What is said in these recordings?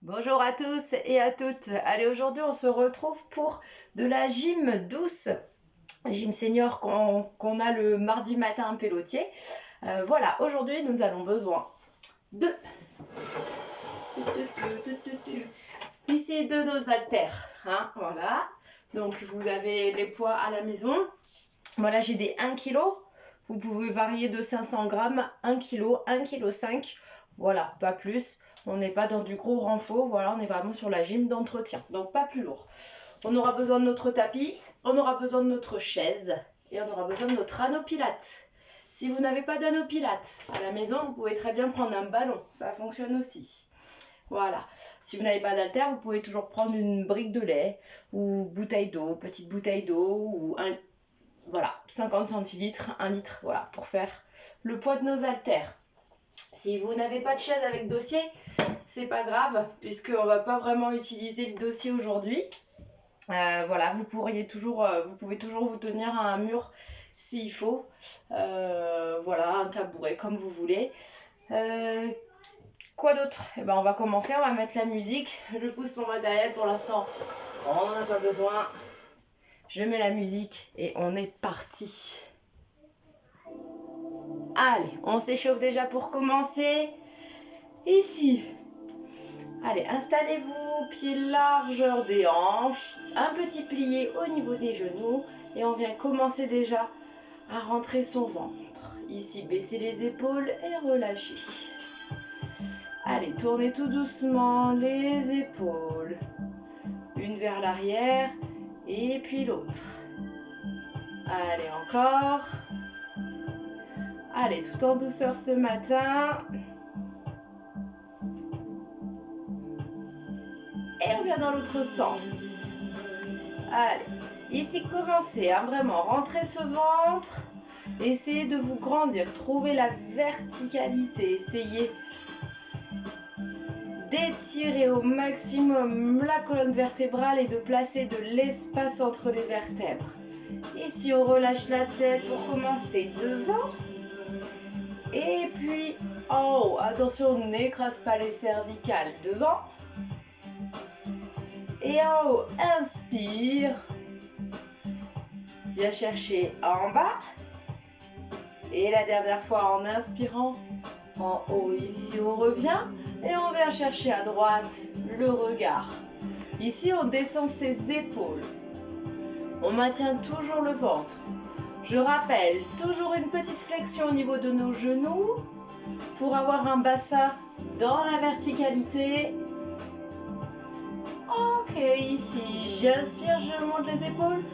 Bonjour à tous et à toutes. Allez, aujourd'hui on se retrouve pour de la gym douce, gym senior qu'on a le mardi matin à Pélotier. Voilà, aujourd'hui nous allons besoin de ici de nos haltères. Voilà, donc vous avez les poids à la maison. Voilà, j'ai des 1 kg. Vous pouvez varier de 500 grammes, 1 kg, 1 kg 5. Voilà, pas plus. On n'est pas dans du gros renfort. Voilà, on est vraiment sur la gym d'entretien. Donc pas plus lourd. On aura besoin de notre tapis, on aura besoin de notre chaise et on aura besoin de notre anneau pilate. Si vous n'avez pas d'anneau pilate à la maison, vous pouvez très bien prendre un ballon. Ça fonctionne aussi. Voilà. Si vous n'avez pas d'haltère, vous pouvez toujours prendre une brique de lait ou bouteille d'eau, petite bouteille d'eau ou voilà, 50 centilitres, 1 litre, voilà, pour faire le poids de nos haltères. Si vous n'avez pas de chaise avec dossier, c'est pas grave, puisqu'on va pas vraiment utiliser le dossier aujourd'hui. Voilà, vous pouvez toujours vous tenir à un mur s'il faut. Voilà, un tabouret comme vous voulez. Quoi d'autre? On va commencer, on va mettre la musique. Je pousse mon matériel pour l'instant, on n'en a pas besoin. Je mets la musique et on est parti. Allez, on s'échauffe déjà pour commencer. Ici. Allez, installez-vous, pieds largeur des hanches, un petit plié au niveau des genoux et on vient commencer déjà à rentrer son ventre. Ici, baissez les épaules et relâchez. Allez, tournez tout doucement les épaules. Une vers l'arrière et puis l'autre. Allez, encore. Allez, tout en douceur ce matin. Et on vient dans l'autre sens. Allez, ici commencez à vraiment rentrer ce ventre. Essayez de vous grandir, trouvez la verticalité. Essayez d'étirer au maximum la colonne vertébrale et de placer de l'espace entre les vertèbres. Ici, on relâche la tête pour commencer devant. Et puis en haut. Attention, on n'écrase pas les cervicales devant. Et en haut, inspire. Viens chercher en bas. Et la dernière fois, en inspirant, en haut, ici, on revient. Et on vient chercher à droite le regard. Ici, on descend ses épaules. On maintient toujours le ventre. Je rappelle, toujours une petite flexion au niveau de nos genoux pour avoir un bassin dans la verticalité. Ok, ici, j'inspire, je monte les épaules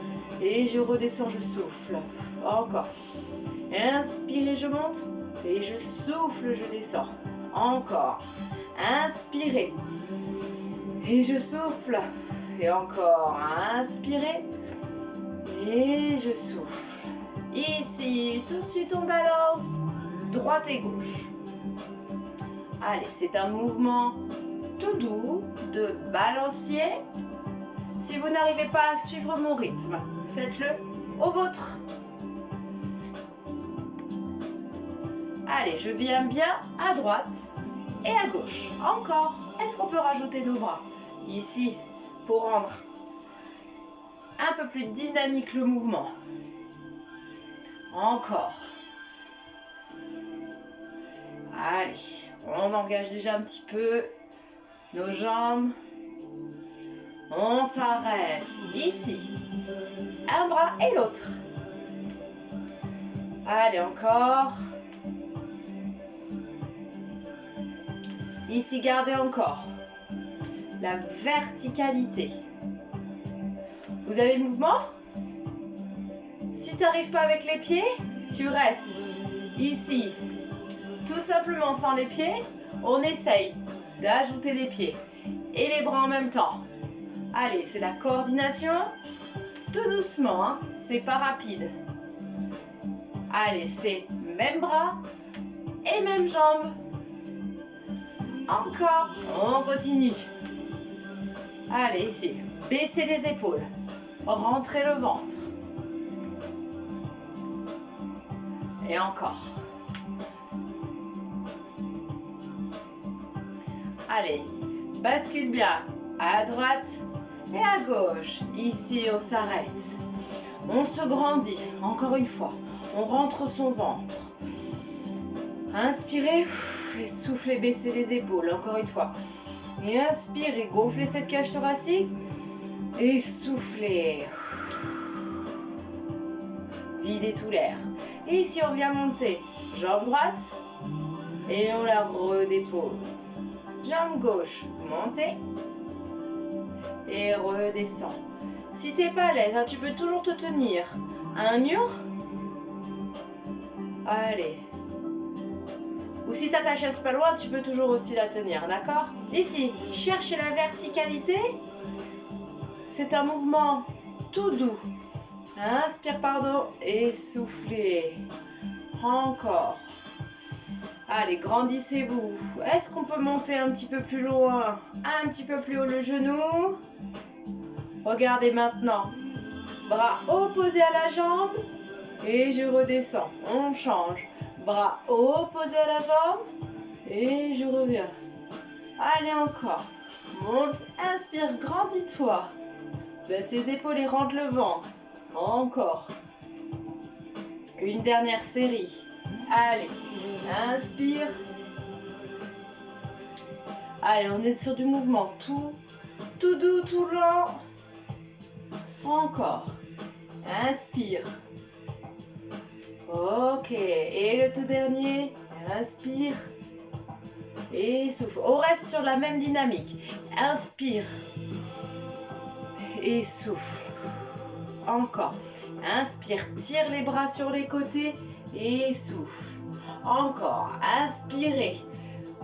et je redescends, je souffle. Encore. Inspirez, je monte et je souffle, je descends. Encore. Inspirez et je souffle. Et encore. Inspirez et je souffle. Ici, tout de suite on balance droite et gauche. Allez, c'est un mouvement tout doux de balancier. Si vous n'arrivez pas à suivre mon rythme, faites-le au vôtre. Allez, je viens bien à droite et à gauche. Encore. Est-ce qu'on peut rajouter nos bras ici pour rendre un peu plus dynamique le mouvement? Encore. Allez, on engage déjà un petit peu nos jambes. On s'arrête ici. Un bras et l'autre. Allez, encore. Ici, gardez encore la verticalité. Vous avez le mouvement? Si tu n'arrives pas avec les pieds, tu restes ici. Tout simplement sans les pieds, on essaye d'ajouter les pieds et les bras en même temps. Allez, c'est la coordination. Tout doucement, hein, c'est pas rapide. Allez, c'est même bras et même jambes. Encore, on continue. Allez, ici, baissez les épaules, rentrez le ventre. Et encore. Allez, Bascule bien à droite et à gauche. Ici, on s'arrête. On se grandit. Encore une fois. On rentre son ventre. Inspirez et soufflez, baissez les épaules. Encore une fois. Et inspirez, gonflez cette cage thoracique. Et soufflez. Videz tout l'air. Et ici, on vient monter. Jambe droite. Et on la redépose. Jambe gauche, montez. Et redescends. Si t'es pas à l'aise, tu peux toujours te tenir à un mur. Allez. Ou si t'as ta chaise pas loin, tu peux toujours aussi la tenir, d'accord? Ici, cherchez la verticalité. C'est un mouvement tout doux. Inspire, pardon, et soufflez. Encore. Allez, grandissez-vous. Est-ce qu'on peut monter un petit peu plus loin? Un petit peu plus haut le genou. Regardez maintenant. Bras opposés à la jambe. Et je redescends. On change. Bras opposés à la jambe. Et je reviens. Allez, encore. Monte, inspire, grandis-toi. Baisse les épaules et rentre le ventre. Encore. Une dernière série. Allez, inspire. Allez, on est sur du mouvement tout doux, tout lent. Encore. Inspire. Ok, et le tout dernier. Inspire. Et souffle. On reste sur la même dynamique. Inspire. Et souffle. Encore. Inspire, tire les bras sur les côtés et souffle. Encore. Inspirez.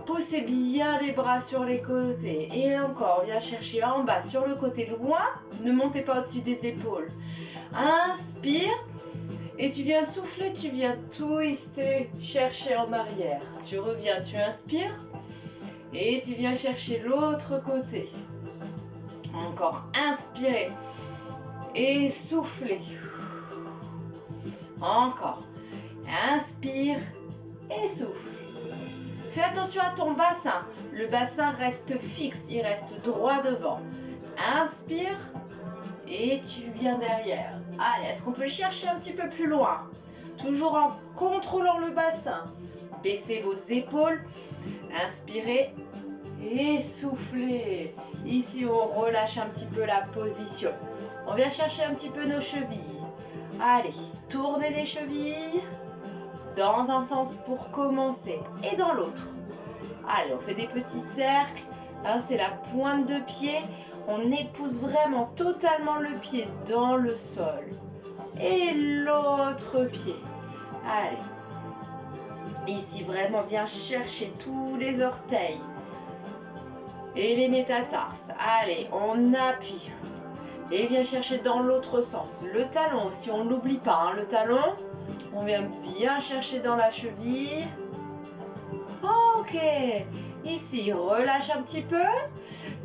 Poussez bien les bras sur les côtés. Et encore, viens chercher en bas sur le côté loin. Ne montez pas au-dessus des épaules. Inspire. Et tu viens souffler, tu viens twister, chercher en arrière. Tu reviens, tu inspires. Et tu viens chercher l'autre côté. Encore. Inspirez. Et soufflez. Encore. Inspire et souffle. Fais attention à ton bassin. Le bassin reste fixe, il reste droit devant. Inspire et tu viens derrière. Allez, est-ce qu'on peut chercher un petit peu plus loin? Toujours en contrôlant le bassin. Baissez vos épaules. Inspirez et soufflez. Ici, on relâche un petit peu la position. On vient chercher un petit peu nos chevilles. Allez, tournez les chevilles dans un sens pour commencer et dans l'autre. Allez, on fait des petits cercles. Là, c'est la pointe de pied. On épouse vraiment totalement le pied dans le sol. Et l'autre pied. Allez. Ici, vraiment, viens chercher tous les orteils. Et les métatarses. Allez, on appuie. Et viens chercher dans l'autre sens. Le talon, si on ne l'oublie pas, hein, le talon, on vient bien chercher dans la cheville. Ok. Ici, relâche un petit peu.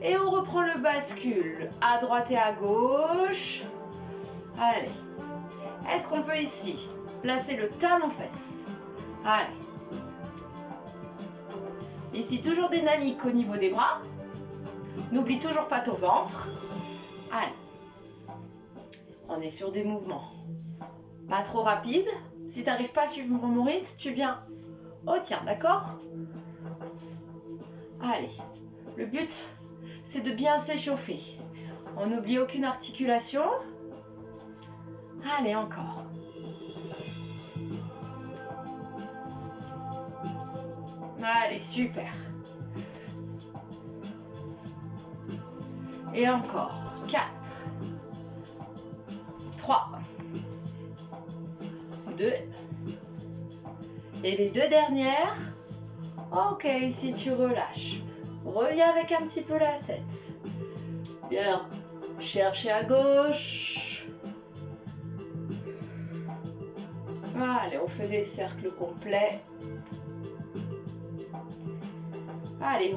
Et on reprend le bascule. À droite et à gauche. Allez. Est-ce qu'on peut ici placer le talon-fesse? Allez. Ici, toujours dynamique au niveau des bras. N'oublie toujours pas ton ventre. Allez. On est sur des mouvements pas trop rapides. Si tu n'arrives pas à suivre mon rythme, tu viens au tien, d'accord? Allez. Le but, c'est de bien s'échauffer. On n'oublie aucune articulation. Allez, encore. Allez, super. Et encore. 4. 3. 2. Et les deux dernières. Ok, ici tu relâches. Reviens avec un petit peu la tête. Bien. Cherchez à gauche. Allez, on fait des cercles complets. Allez,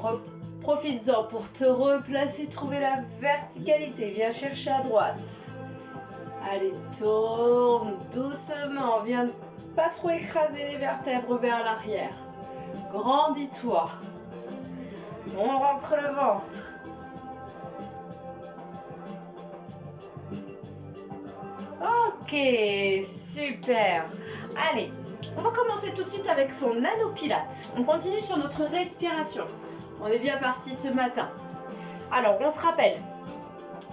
profites-en pour te replacer, trouver la verticalité. Viens chercher à droite. Allez, tourne doucement. Viens pas trop écraser les vertèbres vers l'arrière. Grandis-toi. On rentre le ventre. Ok, super. Allez, on va commencer tout de suite avec son nano-pilates. On continue sur notre respiration. On est bien parti ce matin. Alors, on se rappelle.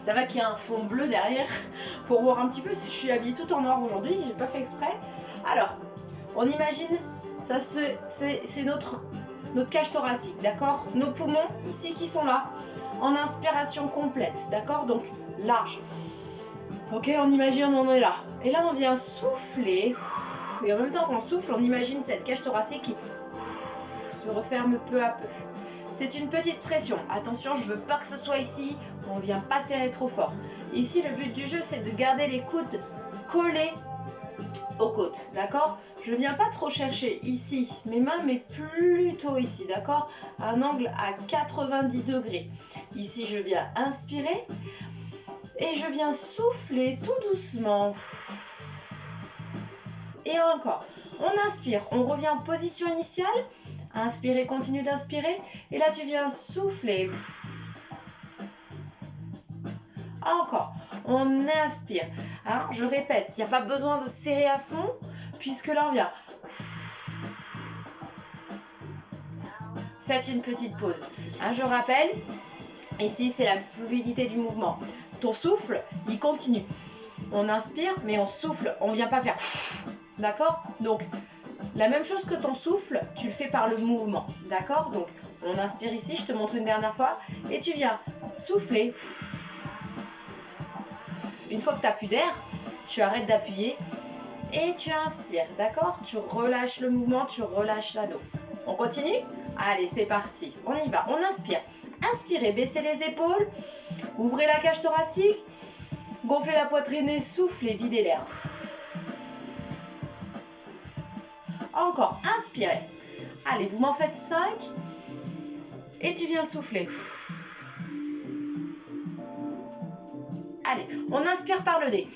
Ça va qu'il y a un fond bleu derrière pour voir un petit peu si je suis habillée tout en noir aujourd'hui. J'ai pas fait exprès. Alors, on imagine, ça c'est notre cage thoracique, d'accord? Nos poumons ici qui sont là, en inspiration complète, d'accord? Donc large. Ok, on imagine on est là. Et là on vient souffler. Et en même temps qu'on souffle, on imagine cette cage thoracique qui se referme peu à peu. C'est une petite pression. Attention, je veux pas que ce soit ici. On vient pas serrer trop fort. Ici, le but du jeu, c'est de garder les coudes collés aux côtes, d'accord? Je viens pas trop chercher ici mes mains, mais plutôt ici, d'accord? Un angle à 90 degrés. Ici, je viens inspirer et je viens souffler tout doucement. Et encore. On inspire, on revient en position initiale. Inspirez, continue d'inspirer. Et là, tu viens souffler. Encore. On inspire. Hein, je répète, il n'y a pas besoin de serrer à fond, puisque là, on vient. Faites une petite pause. Hein, je rappelle, ici, c'est la fluidité du mouvement. Ton souffle, il continue. On inspire, mais on souffle. On ne vient pas faire. D'accord? Donc, la même chose que ton souffle, tu le fais par le mouvement. D'accord? Donc, on inspire ici, je te montre une dernière fois. Et tu viens souffler. Une fois que tu n'as plus d'air, tu arrêtes d'appuyer et tu inspires. D'accord? Tu relâches le mouvement, tu relâches l'anneau. On continue? Allez, c'est parti. On y va. On inspire. Inspirez, baissez les épaules. Ouvrez la cage thoracique. Gonflez la poitrine et soufflez, videz l'air. Encore, inspirez. Allez, vous m'en faites 5. Et tu viens souffler. Allez, on inspire par le nez.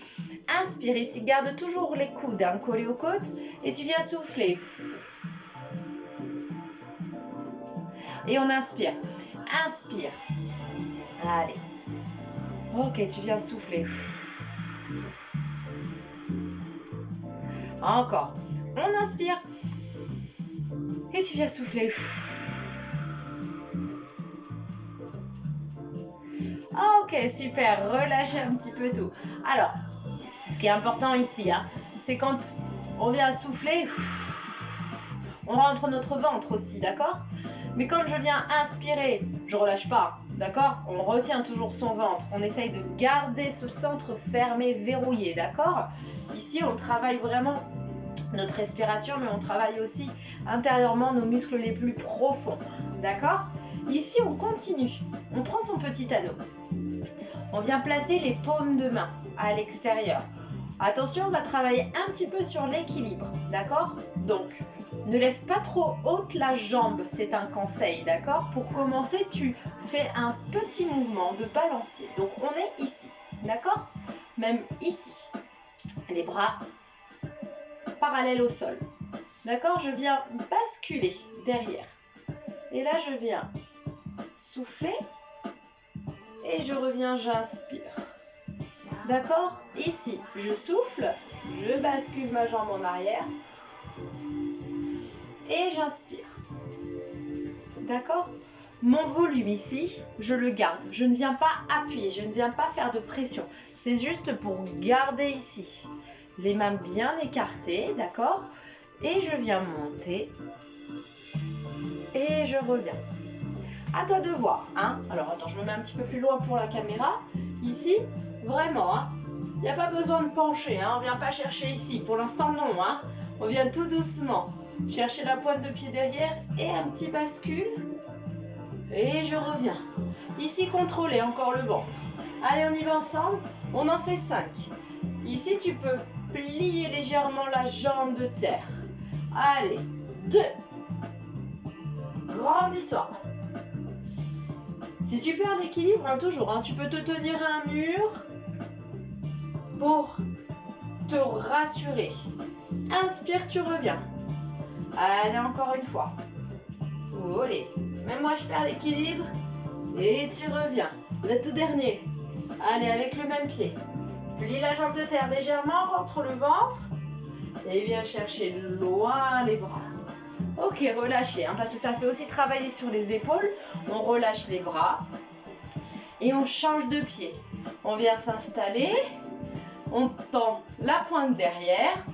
Inspire ici, garde toujours les coudes collés aux côtes. Et tu viens souffler. Et on inspire. Inspire. Allez. Ok, tu viens souffler. Encore. On inspire. Et tu viens souffler. Ok, super. Relâchez un petit peu tout. Alors, ce qui est important ici, hein, c'est quand on vient souffler, on rentre notre ventre aussi, d'accord? Mais quand je viens inspirer, je relâche pas, d'accord? On retient toujours son ventre. On essaye de garder ce centre fermé, verrouillé, d'accord? Ici, on travaille vraiment notre respiration, mais on travaille aussi intérieurement nos muscles les plus profonds, d'accord? Ici, on continue. On prend son petit anneau. On vient placer les paumes de main à l'extérieur. Attention, on va travailler un petit peu sur l'équilibre, d'accord? Donc, ne lève pas trop haute la jambe, c'est un conseil, d'accord? Pour commencer, tu fais un petit mouvement de balancier. Donc, on est ici, d'accord? Même ici. Les bras parallèles au sol. D'accord? Je viens basculer derrière. Et là, je viens souffler. Et je reviens, j'inspire. D'accord? Ici, je souffle, je bascule ma jambe en arrière et j'inspire. D'accord? Mon volume ici, je le garde. Je ne viens pas appuyer, je ne viens pas faire de pression. C'est juste pour garder ici. Les mains bien écartées, d'accord? Et je viens monter et je reviens. À toi de voir, hein. Alors attends, je me mets un petit peu plus loin pour la caméra. Ici, vraiment, hein. Il n'y a pas besoin de pencher, hein. On ne vient pas chercher ici. Pour l'instant, non, hein. On vient tout doucement. Chercher la pointe de pied derrière et un petit bascule. Et je reviens. Ici, contrôlez encore le ventre. Allez, on y va ensemble. On en fait 5. Ici, tu peux plier légèrement la jambe de terre. Allez, 2. Grandis-toi. Si tu perds l'équilibre, hein, toujours, hein, tu peux te tenir à un mur pour te rassurer. Inspire, tu reviens. Allez, encore une fois. Allez. Même moi, je perds l'équilibre. Et tu reviens. Le tout dernier. Allez, avec le même pied. Plie la jambe de terre légèrement, rentre le ventre. Et viens chercher loin les bras. Ok, relâchez, hein, parce que ça fait aussi travailler sur les épaules. On relâche les bras. Et on change de pied. On vient s'installer. On tend la pointe derrière.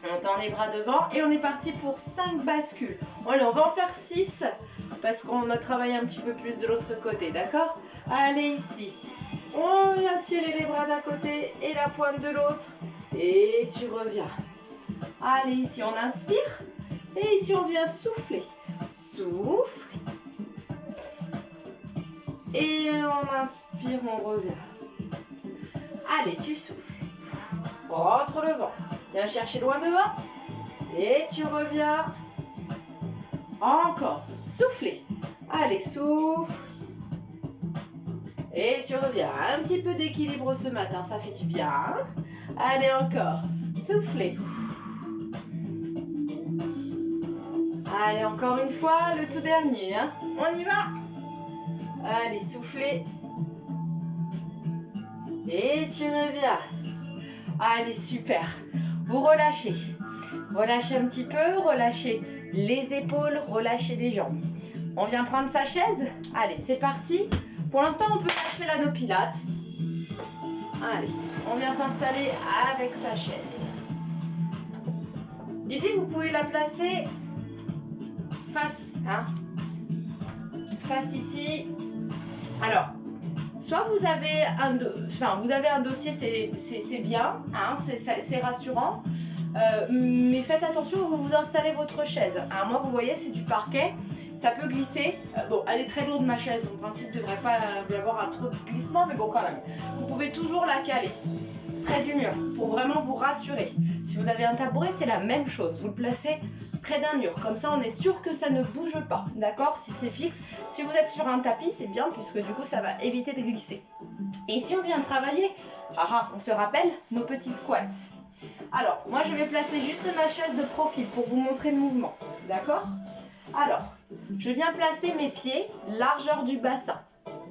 On tend les bras devant. Et on est parti pour 5 bascules. Allez, on va en faire 6. Parce qu'on a travaillé un petit peu plus de l'autre côté, d'accord? Allez, ici. On vient tirer les bras d'un côté et la pointe de l'autre. Et tu reviens. Allez, ici, on inspire. Et ici, on vient souffler. Souffle. Et on inspire, on revient. Allez, tu souffles. Rentre le vent. Viens chercher loin devant. Et tu reviens. Encore. Soufflez. Allez, souffle. Et tu reviens. Un petit peu d'équilibre ce matin, ça fait du bien. Allez, encore. Soufflez. Allez, encore une fois, le tout dernier. Hein. On y va. Allez, soufflez. Et tu reviens. Allez, super. Vous relâchez. Relâchez un petit peu, relâchez les épaules, relâchez les jambes. On vient prendre sa chaise. Allez, c'est parti. Pour l'instant, on peut lâcher l'anneau pilates. Allez, on vient s'installer avec sa chaise. Ici, vous pouvez la placer face, hein, face ici. Alors, soit vous avez un dossier, c'est bien, hein, c'est rassurant. Mais faites attention où vous installez votre chaise. Alors moi, vous voyez, c'est du parquet, ça peut glisser. Bon, elle est très lourde ma chaise, en principe, il ne devrait pas y avoir un trop de glissement, mais bon, quand même. Vous pouvez toujours la caler près du mur pour vraiment vous rassurer. Si vous avez un tabouret, c'est la même chose. Vous le placez près d'un mur. Comme ça, on est sûr que ça ne bouge pas. D'accord? Si c'est fixe. Si vous êtes sur un tapis, c'est bien puisque du coup, ça va éviter de glisser. Et si on vient travailler, on se rappelle nos petits squats. Alors, moi, je vais placer juste ma chaise de profil pour vous montrer le mouvement. D'accord? Alors, je viens placer mes pieds largeur du bassin.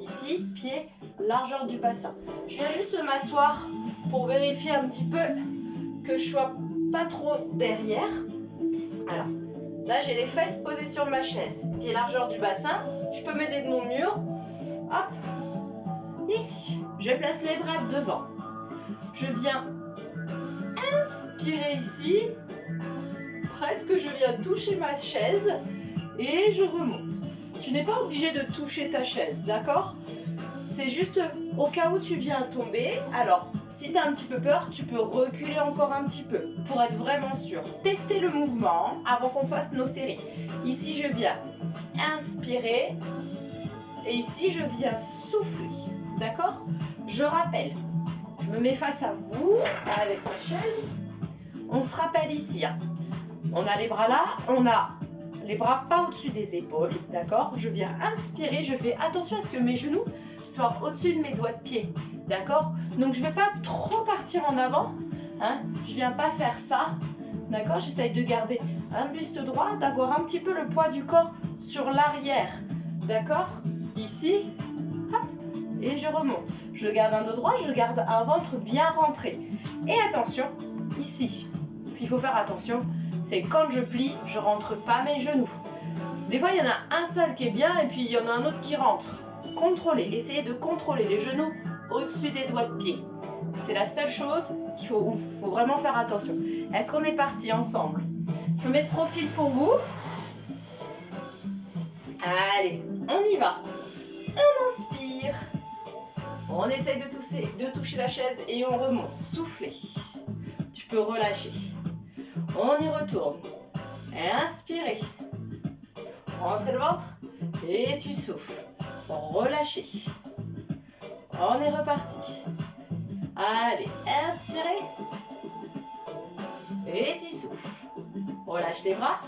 Ici, pied, largeur du bassin. Je viens juste m'asseoir pour vérifier un petit peu que je sois pas trop derrière. Alors, là, j'ai les fesses posées sur ma chaise. Pied, largeur du bassin. Je peux m'aider de mon mur. Hop. Ici, je place mes bras devant. Je viens inspirer ici. Presque, je viens toucher ma chaise. Et je remonte. Tu n'es pas obligé de toucher ta chaise, d'accord? C'est juste au cas où tu viens tomber. Alors, si tu as un petit peu peur, tu peux reculer encore un petit peu pour être vraiment sûr. Tester le mouvement avant qu'on fasse nos séries. Ici, je viens inspirer. Et ici, je viens souffler. D'accord? Je rappelle. Je me mets face à vous avec ma chaise. On se rappelle ici. Hein. On a les bras là. On a les bras pas au-dessus des épaules. D'accord? Je viens inspirer. Je fais attention à ce que mes genoux soient au-dessus de mes doigts de pied. D'accord? Donc, je ne vais pas trop partir en avant. Hein? Je ne viens pas faire ça. D'accord? J'essaye de garder un buste droit, d'avoir un petit peu le poids du corps sur l'arrière. D'accord? Ici. Hop. Et je remonte. Je garde un dos droit, je garde un ventre bien rentré. Et attention, ici. Ce qu'il faut faire attention, c'est quand je plie, je ne rentre pas mes genoux. Des fois, il y en a un seul qui est bien et puis il y en a un autre qui rentre. Contrôlez. Essayez de contrôler les genoux au-dessus des doigts de pied. C'est la seule chose qu'il faut vraiment faire attention. Est-ce qu'on est parti ensemble? Je me mets de profil pour vous. Allez, on y va. On inspire. On essaye de toucher la chaise et on remonte. Soufflez. Tu peux relâcher. On y retourne. Inspirez. Rentrez le ventre et tu souffles. Relâchez. On est reparti. Allez, inspirez. Et tu souffles. Relâche tes bras.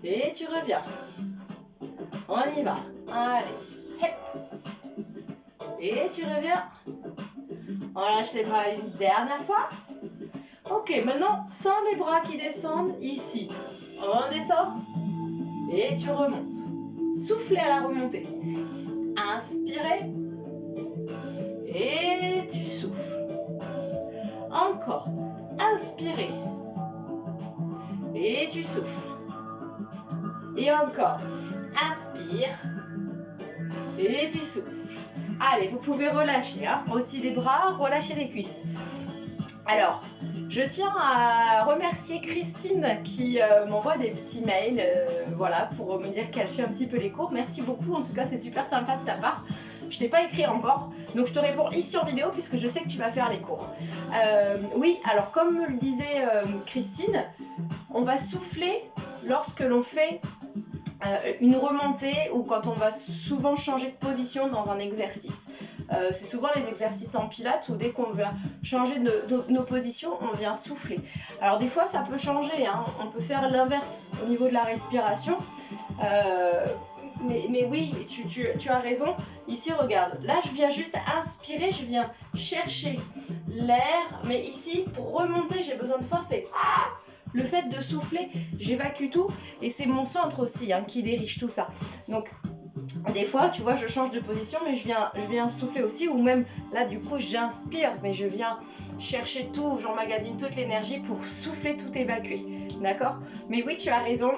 Et tu reviens. On y va. Allez. Hep. Et tu reviens. On lâche les bras une dernière fois. Ok, maintenant, sans les bras qui descendent, ici. On descend. Et tu remontes. soufflez à la remontée. Inspirez. Et tu souffles. Encore. Inspirez. Et tu souffles. Et encore. Inspire. Et tu souffles. Allez, vous pouvez relâcher, hein. Aussi les bras, relâcher les cuisses. Alors, je tiens à remercier Christine qui m'envoie des petits mails voilà, pour me dire qu'elle suit un petit peu les cours. Merci beaucoup, en tout cas c'est super sympa de ta part. Je t'ai pas écrit encore, donc je te réponds ici en vidéo puisque je sais que tu vas faire les cours. Oui, alors comme me le disait Christine, on va souffler lorsque l'on fait une remontée ou quand on va souvent changer de position dans un exercice. C'est souvent les exercices en pilates où dès qu'on va changer nos positions, on vient souffler. Alors des fois ça peut changer, hein. On peut faire l'inverse au niveau de la respiration. Mais oui, tu as raison. Ici, regarde, là je viens juste inspirer, je viens chercher l'air. Mais ici, pour remonter, j'ai besoin de force et... Le fait de souffler, j'évacue tout et c'est mon centre aussi hein, qui dirige tout ça. Donc des fois, tu vois, je change de position mais je viens souffler aussi ou même là du coup j'inspire mais je viens chercher tout, j'emmagasine toute l'énergie pour souffler, tout évacuer. D'accord? Mais oui, tu as raison.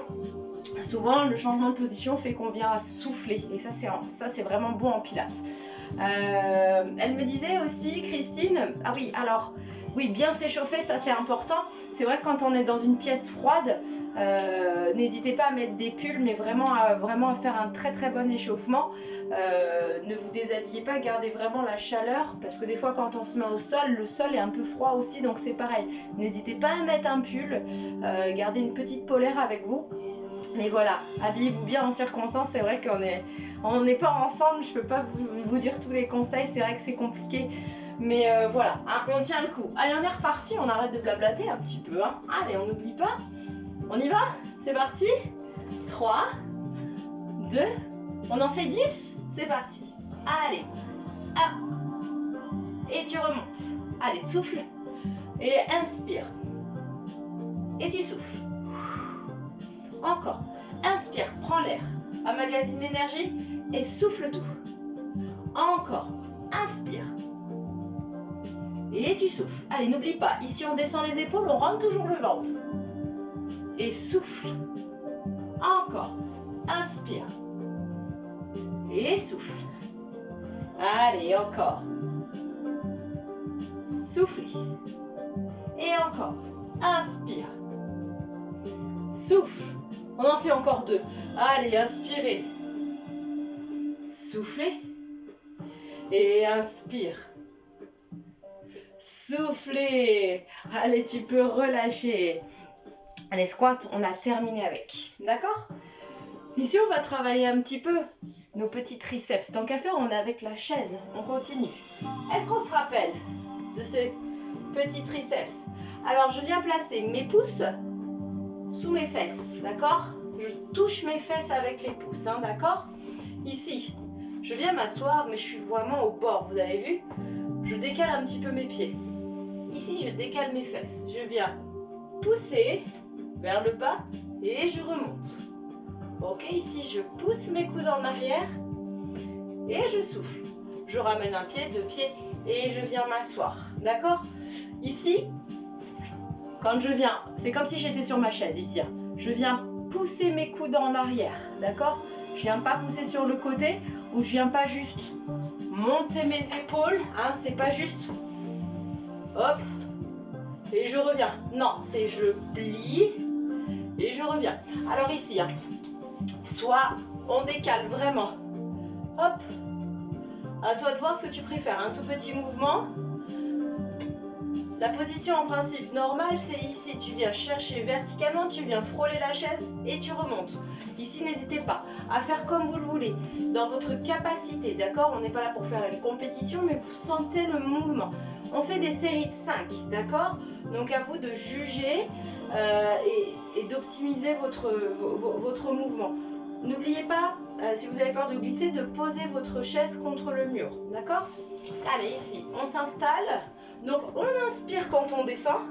Souvent, le changement de position fait qu'on vient à souffler et ça c'est vraiment bon en pilates. Elle me disait aussi, Christine, ah oui, alors... Oui, bien s'échauffer, ça c'est important. C'est vrai que quand on est dans une pièce froide, n'hésitez pas à mettre des pulls, mais vraiment à faire un très très bon échauffement. Ne vous déshabillez pas, gardez vraiment la chaleur, parce que des fois quand on se met au sol, le sol est un peu froid aussi, donc c'est pareil. N'hésitez pas à mettre un pull, gardez une petite polaire avec vous. Mais voilà, habillez-vous bien en circonstance, c'est vrai qu'on n'est pas ensemble, je peux pas vous dire tous les conseils, c'est vrai que c'est compliqué. Mais voilà, hein, on tient le coup. Allez, on est reparti, on arrête de blablater un petit peu. Hein. Allez, on n'oublie pas. On y va? C'est parti. 3, 2, on en fait 10? C'est parti. Allez, 1. Et tu remontes. Allez, souffle. Et inspire. Et tu souffles. Encore. Inspire, prends l'air. Emmagasine l'énergie et souffle tout. Encore. Inspire. Et tu souffles. Allez, n'oublie pas, ici on descend les épaules, on rentre toujours le ventre. Et souffle. Encore. Inspire. Et souffle. Allez, encore. Soufflez. Et encore. Inspire. Souffle. On en fait encore 2. Allez, inspirez. Soufflez. Et inspire. Soufflez. Allez, tu peux relâcher. Les squats, on a terminé avec. D'accord? Ici, on va travailler un petit peu nos petits triceps. Tant qu'à faire, on est avec la chaise. On continue. Est-ce qu'on se rappelle de ce petit triceps? Alors, je viens placer mes pouces sous mes fesses. D'accord? Je touche mes fesses avec les pouces. Hein, d'accord? Ici, je viens m'asseoir, mais je suis vraiment au bord. Vous avez vu? Je décale un petit peu mes pieds. Ici, je décale mes fesses. Je viens pousser vers le bas et je remonte. Ok, ici, je pousse mes coudes en arrière et je souffle. Je ramène un pied, 2 pieds et je viens m'asseoir. D'accord? Ici, quand je viens, c'est comme si j'étais sur ma chaise ici. Hein. Je viens pousser mes coudes en arrière. D'accord? Je viens pas pousser sur le côté ou je viens pas juste monter mes épaules. Hein, c'est pas juste. Hop. Et je reviens. Non, c'est je plie et je reviens. Alors ici, hein, soit on décale vraiment. Hop. À toi de voir ce que tu préfères. Un tout petit mouvement. La position en principe normale, c'est ici. Tu viens chercher verticalement, tu viens frôler la chaise et tu remontes. Ici, n'hésitez pas à faire comme vous le voulez, dans votre capacité, d'accord? On n'est pas là pour faire une compétition, mais vous sentez le mouvement. On fait des séries de 5, d'accord? Donc à vous de juger et d'optimiser votre mouvement. N'oubliez pas, si vous avez peur de glisser, de poser votre chaise contre le mur, d'accord? Allez, ici, on s'installe. Donc on inspire quand on descend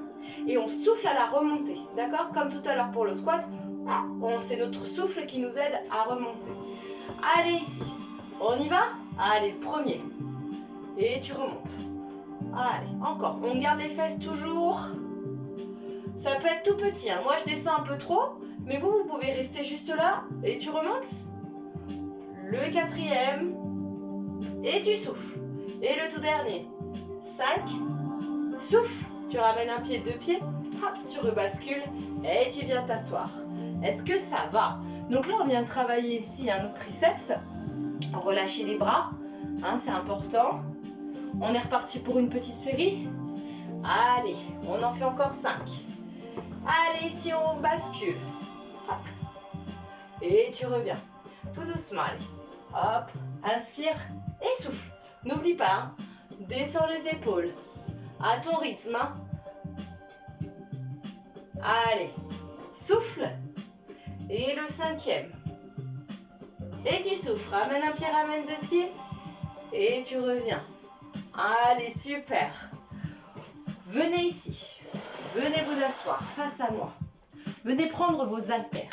et on souffle à la remontée, d'accord? Comme tout à l'heure pour le squat, c'est notre souffle qui nous aide à remonter. Allez, ici. On y va? Allez, le premier. Et tu remontes. Allez, encore. On garde les fesses toujours. Ça peut être tout petit, hein. Moi, je descends un peu trop, mais vous pouvez rester juste là. Et tu remontes. Le quatrième. Et tu souffles. Et le tout dernier. 5. Souffle. Tu ramènes un pied, 2 pieds. Hop, tu rebascules. Et tu viens t'asseoir. Est-ce que ça va? Donc là, on vient de travailler ici nos triceps. Relâcher les bras. Hein, c'est important. On est reparti pour une petite série. Allez, on en fait encore 5. Allez, ici, on bascule. Hop. Et tu reviens. Tout doucement, allez. Hop, inspire et souffle. N'oublie pas, hein, descends les épaules. À ton rythme. Hein. Allez, souffle. Et le 5e. Et tu souffles. Ramène un pied, ramène 2 pieds. Et tu reviens. Allez, super. Venez ici. Venez vous asseoir face à moi. Venez prendre vos haltères.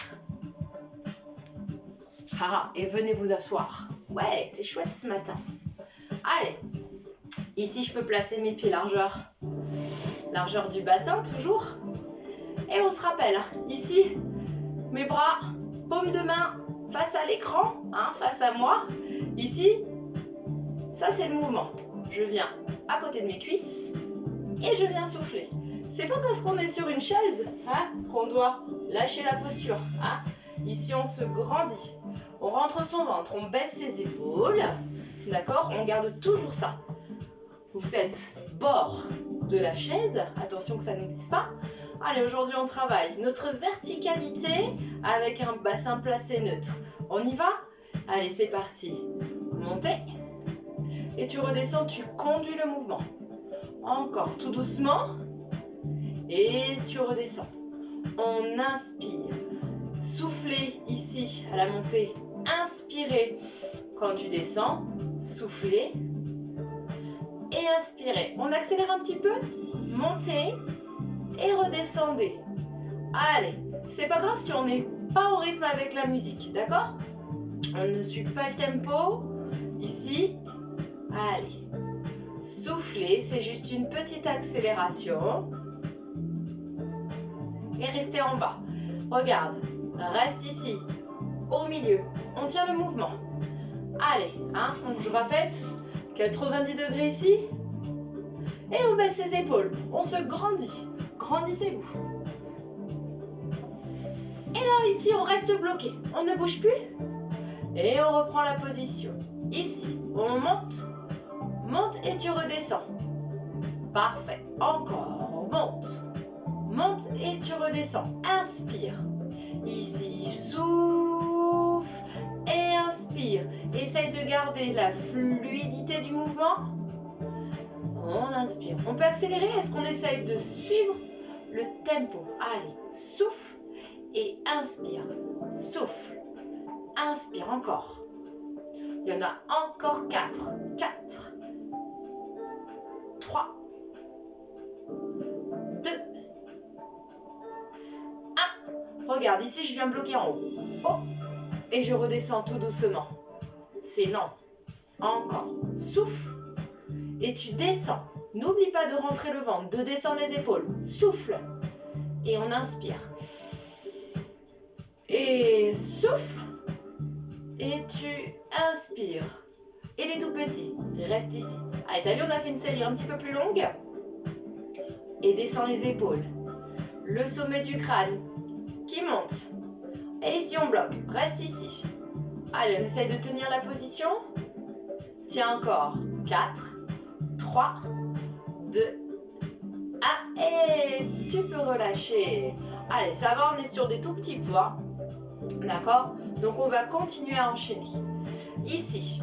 Ah, et venez vous asseoir. Ouais, c'est chouette ce matin. Allez. Ici, je peux placer mes pieds largeur. Largeur du bassin, toujours. Et on se rappelle, ici, mes bras, paume de main, face à l'écran, hein, face à moi. Ici, ça c'est le mouvement. Je viens à côté de mes cuisses et je viens souffler. C'est pas parce qu'on est sur une chaise hein, qu'on doit lâcher la posture. Hein. Ici, on se grandit. On rentre son ventre, on baisse ses épaules. D'accord? On garde toujours ça. Vous êtes bord de la chaise. Attention que ça ne glisse pas. Allez, aujourd'hui, on travaille notre verticalité avec un bassin placé neutre. On y va? Allez, c'est parti. Montez. Et tu redescends, tu conduis le mouvement. Encore, tout doucement. Et tu redescends. On inspire. Soufflez ici à la montée. Inspirez. Quand tu descends, soufflez. Et inspirez. On accélère un petit peu. Montez. Et redescendez. Allez, c'est pas grave si on n'est pas au rythme avec la musique, d'accord? On ne suit pas le tempo. Ici, allez. Soufflez, c'est juste une petite accélération. Et restez en bas. Regarde, reste ici, au milieu. On tient le mouvement. Allez, hein, donc je répète, 90 degrés ici. Et on baisse ses épaules. On se grandit. Grandissez-vous. Et là, ici, on reste bloqué. On ne bouge plus. Et on reprend la position. Ici, on monte. Monte et tu redescends. Parfait. Encore. Monte. Monte et tu redescends. Inspire. Ici, souffle et inspire. Essaye de garder la fluidité du mouvement. On inspire. On peut accélérer. Est-ce qu'on essaye de suivre le tempo? Allez, souffle et inspire. Souffle. Inspire encore. Il y en a encore 4. 4. 3. 2. 1. Regarde, ici, je viens bloquer en haut. Oh. Et je redescends tout doucement. C'est lent. Encore. Souffle. Et tu descends. N'oublie pas de rentrer le ventre, de descendre les épaules. Souffle. Et on inspire. Et souffle. Et tu inspires. Et les tout petits, reste ici. Allez, t'as vu, on a fait une série un petit peu plus longue. Et descends les épaules. Le sommet du crâne qui monte. Et ici, on bloque. Reste ici. Allez, on essaye de tenir la position. Tiens encore. 4, 3, 2, 1. Et tu peux relâcher. Allez, ça va, on est sur des tout petits poids. D'accord? Donc, on va continuer à enchaîner. Ici,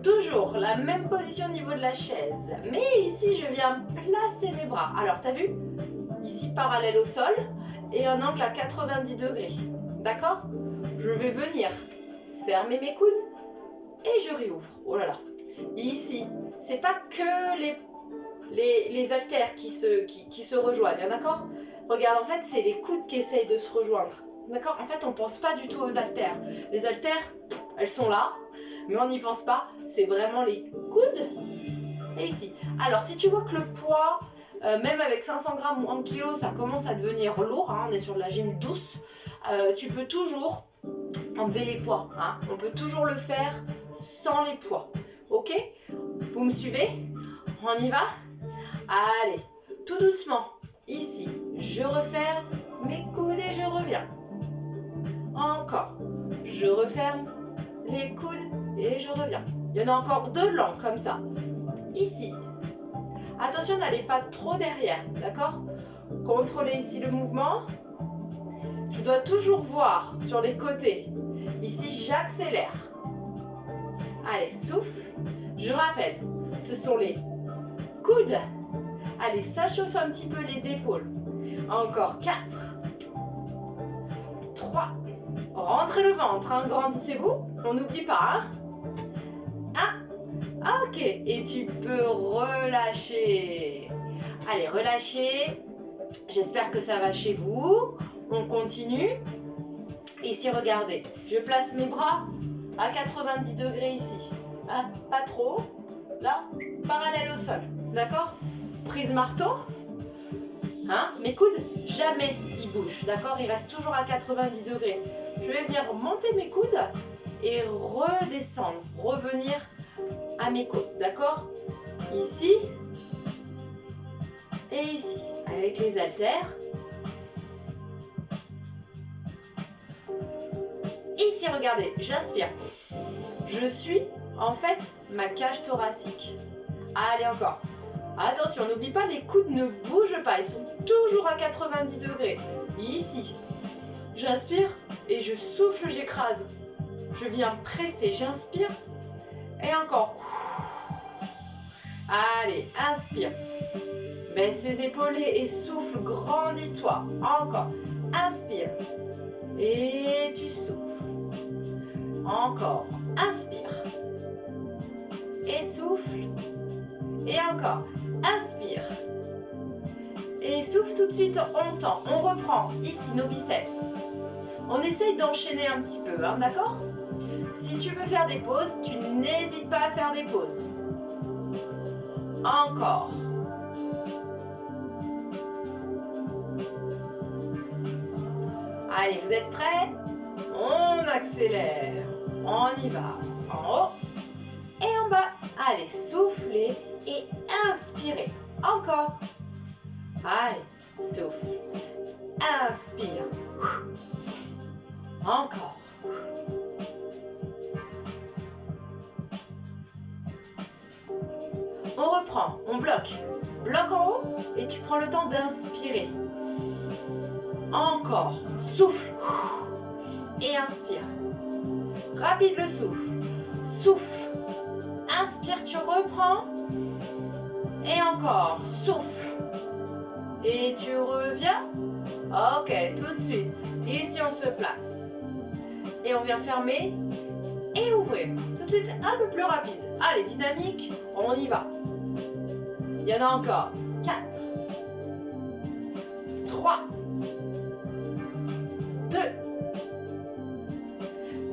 toujours la même position au niveau de la chaise. Mais ici, je viens placer mes bras. Alors, t'as vu? Ici, parallèle au sol. Et un angle à 90 degrés. D'accord? Je vais venir fermer mes coudes. Et je réouvre. Oh là là. Ici, c'est pas que les haltères qui se rejoignent. D'accord? Regarde, en fait, c'est les coudes qui essayent de se rejoindre. D'accord? En fait, on pense pas du tout aux haltères. Les haltères, elles sont là, mais on n'y pense pas. C'est vraiment les coudes et ici. Alors, si tu vois que le poids, même avec 500 grammes ou 1 kg, ça commence à devenir lourd, hein, on est sur de la gym douce, tu peux toujours enlever les poids. Hein. On peut toujours le faire sans les poids. Ok? Vous me suivez? On y va? Allez, tout doucement. Ici, je referme mes coudes et je reviens. Encore. Je referme les coudes et je reviens. Il y en a encore 2 longs comme ça. Ici. Attention, n'allez pas trop derrière, d'accord? Contrôlez ici le mouvement. Je dois toujours voir sur les côtés. Ici, j'accélère. Allez, souffle. Je rappelle, ce sont les coudes. Allez, ça chauffe un petit peu les épaules. Encore 4. 3. Rentrez le ventre, hein. Grandissez-vous. On n'oublie pas. Hein. 1. Ok, et tu peux relâcher. Allez, relâchez. J'espère que ça va chez vous. On continue. Ici, regardez. Je place mes bras à 90 degrés ici. Hein, pas trop. Là, parallèle au sol. D'accord? Prise marteau. Hein, mes coudes, jamais ils bougent. D'accord? Ils restent toujours à 90 degrés. Je vais venir monter mes coudes et redescendre. Revenir à mes côtes. D'accord? Ici et ici. Avec les haltères. Ici, regardez, j'inspire. Je suis en fait ma cage thoracique. Allez, encore. Attention, n'oublie pas, les coudes ne bougent pas. Ils sont toujours à 90 degrés. Ici, j'inspire et je souffle, j'écrase. Je viens presser, j'inspire. Et encore. Allez, inspire. Baisse les épaules et souffle, grandis-toi. Encore. Inspire. Et tu souffles. Encore. Inspire. Et souffle. Et encore. Inspire. Et souffle tout de suite, on tend. On reprend ici nos biceps. On essaye d'enchaîner un petit peu, hein, d'accord? Si tu veux faire des pauses, tu n'hésites pas à faire des pauses. Encore. Allez, vous êtes prêts? On accélère. On y va. En haut et en bas. Allez, soufflez et inspirez. Encore. Allez, souffle. Inspire. Encore. On reprend, on bloque. Bloque en haut et tu prends le temps d'inspirer. Encore. Souffle. Et inspire. Rapide le souffle. Souffle. Inspire, tu reprends. Et encore. Souffle. Et tu reviens. Ok, tout de suite. Ici, on se place. Et on vient fermer et ouvrir. Tout de suite, un peu plus rapide. Allez, dynamique, on y va. Il y en a encore. 4. 3. 2.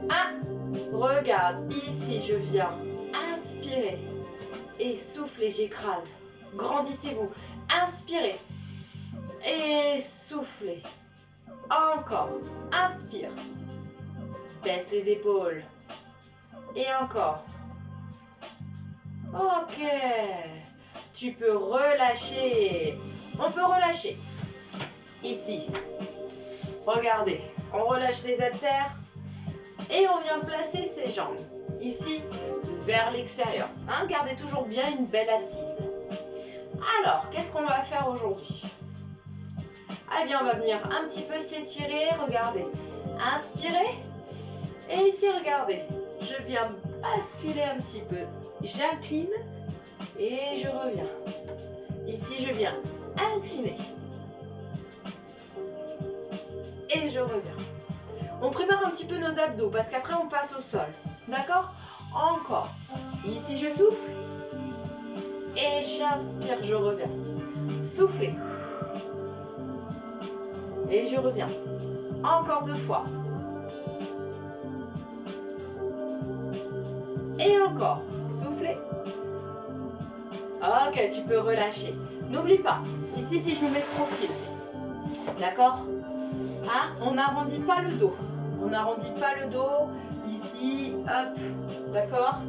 1. Regarde, ici, je viens inspirer. Et souffle et j'écrase. Grandissez-vous. Inspirez. Et soufflez. Encore. Inspire. Baisse les épaules. Et encore. Ok. Tu peux relâcher. On peut relâcher. Ici. Regardez. On relâche les haltères. Et on vient placer ses jambes. Ici, vers l'extérieur. Hein, gardez toujours bien une belle assise. Alors, qu'est-ce qu'on va faire aujourd'hui? Eh bien, on va venir un petit peu s'étirer. Regardez. Inspirez. Et ici, regardez. Je viens basculer un petit peu. J'incline et je reviens. Ici, je viens incliner. Et je reviens. On prépare un petit peu nos abdos parce qu'après, on passe au sol. D'accord? Encore. Ici, je souffle. Et j'inspire, je reviens. Soufflez. Et je reviens. Encore 2 fois. Et encore. Soufflez. Ok, tu peux relâcher. N'oublie pas, ici si je me mets de profil, d'accord, hein, on n'arrondit pas le dos. On n'arrondit pas le dos. Ici, hop, d'accord.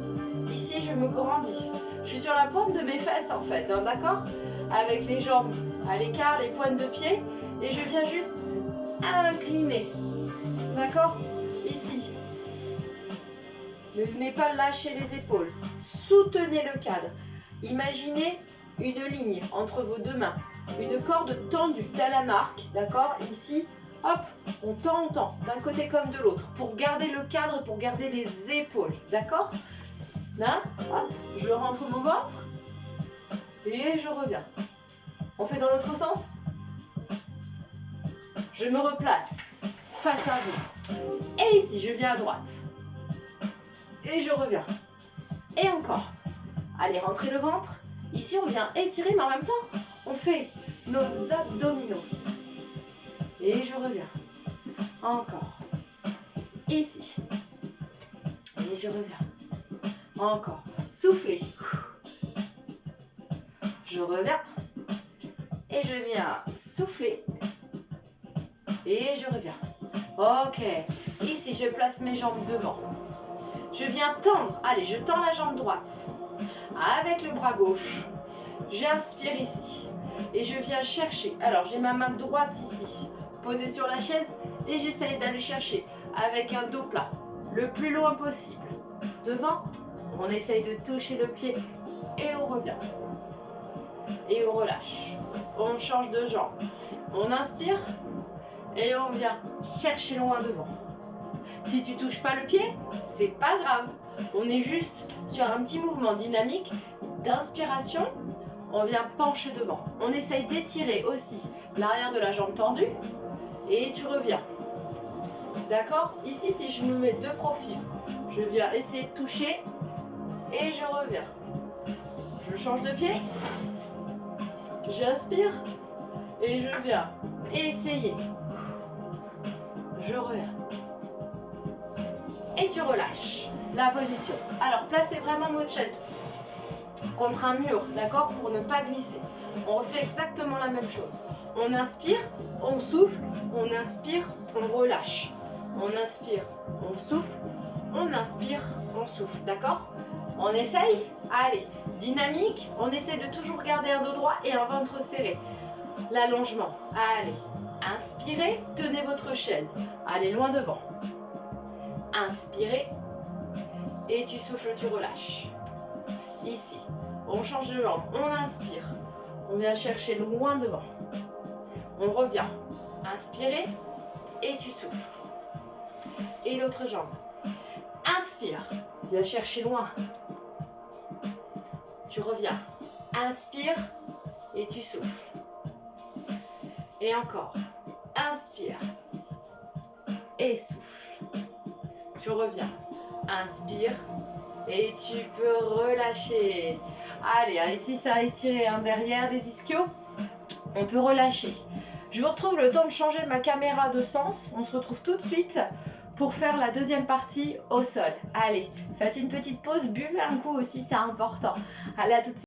Ici, je me grandis. Je suis sur la pointe de mes fesses en fait, hein, d'accord. Avec les jambes à l'écart, les pointes de pied. Et je viens juste incliner. D'accord. Ici. Ne venez pas lâcher les épaules. Soutenez le cadre. Imaginez une ligne entre vos deux mains. Une corde tendue, tel un arc. D'accord. Ici, hop, on tend, d'un côté comme de l'autre. Pour garder le cadre, pour garder les épaules. D'accord. Là, hop, je rentre mon ventre. Et je reviens. On fait dans l'autre sens. Je me replace face à vous. Et ici, je viens à droite. Et je reviens. Et encore. Allez, rentrez le ventre. Ici, on vient étirer, mais en même temps, on fait nos abdominaux. Et je reviens. Encore. Ici. Et je reviens. Encore. Soufflez. Je reviens. Et je viens souffler. Et je reviens. Ok. Ici, je place mes jambes devant. Je viens tendre. Allez, je tends la jambe droite. Avec le bras gauche. J'inspire ici. Et je viens chercher. Alors, j'ai ma main droite ici, posée sur la chaise. Et j'essaye d'aller chercher avec un dos plat. Le plus loin possible. Devant, on essaye de toucher le pied. Et on revient. Et on relâche. On change de jambe. On inspire. Et on vient chercher loin devant. Si tu touches pas le pied, c'est pas grave. On est juste sur un petit mouvement dynamique d'inspiration. On vient pencher devant. On essaye d'étirer aussi l'arrière de la jambe tendue. Et tu reviens. D'accord? Ici, si je me mets de profil, je viens essayer de toucher. Et je reviens. Je change de pied. J'inspire. Et je viens essayer. Je reviens. Et tu relâches la position. Alors, placez vraiment votre chaise contre un mur, d'accord, pour ne pas glisser. On refait exactement la même chose. On inspire, on souffle, on inspire, on relâche. On inspire, on souffle, on inspire, on souffle, d'accord? On essaye? Allez, dynamique, on essaie de toujours garder un dos droit et un ventre serré. L'allongement, allez. Inspirez, tenez votre chaise. Allez loin devant. Inspirez. Et tu souffles, tu relâches. Ici, on change de jambe. On inspire. On vient chercher loin devant. On revient. Inspirez. Et tu souffles. Et l'autre jambe. Inspire. Viens chercher loin. Tu reviens. Inspire. Et tu souffles. Et encore. Inspire. Et souffle. Tu reviens. Inspire. Et tu peux relâcher. Allez, ici ça a étiré derrière des ischios. On peut relâcher. Je vous retrouve le temps de changer ma caméra de sens. On se retrouve tout de suite pour faire la deuxième partie au sol. Allez, faites une petite pause. Buvez un coup aussi, c'est important. Allez, à tout de suite.